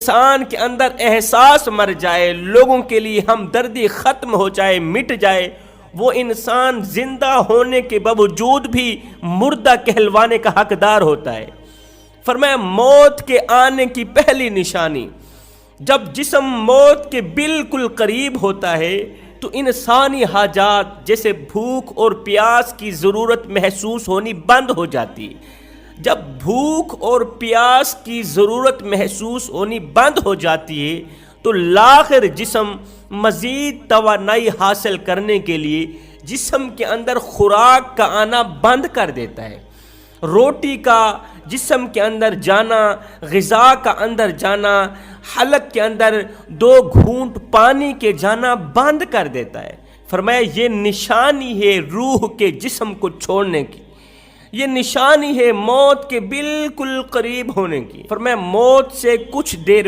انسان کے اندر احساس مر جائے، لوگوں کے لیے ہمدردی ختم ہو جائے، مٹ جائے، وہ انسان زندہ ہونے کے باوجود بھی مردہ کہلوانے کا حقدار ہوتا ہے۔ فرمایا موت کے آنے کی پہلی نشانی، جب جسم موت کے بالکل قریب ہوتا ہے تو انسانی حاجات جیسے بھوک اور پیاس کی ضرورت محسوس ہونی بند ہو جاتی ہے۔ جب بھوک اور پیاس کی ضرورت محسوس ہونی بند ہو جاتی ہے تو لاخر جسم مزید توانائی حاصل کرنے کے لیے جسم کے اندر خوراک کا آنا بند کر دیتا ہے۔ روٹی کا جسم کے اندر جانا، غذا کا اندر جانا، حلق کے اندر 2 گھونٹ پانی کے جانا بند کر دیتا ہے۔ فرمایا یہ نشانی ہے روح کے جسم کو چھوڑنے کی، یہ نشانی ہے موت کے بالکل قریب ہونے کی۔ فرمایا موت سے کچھ دیر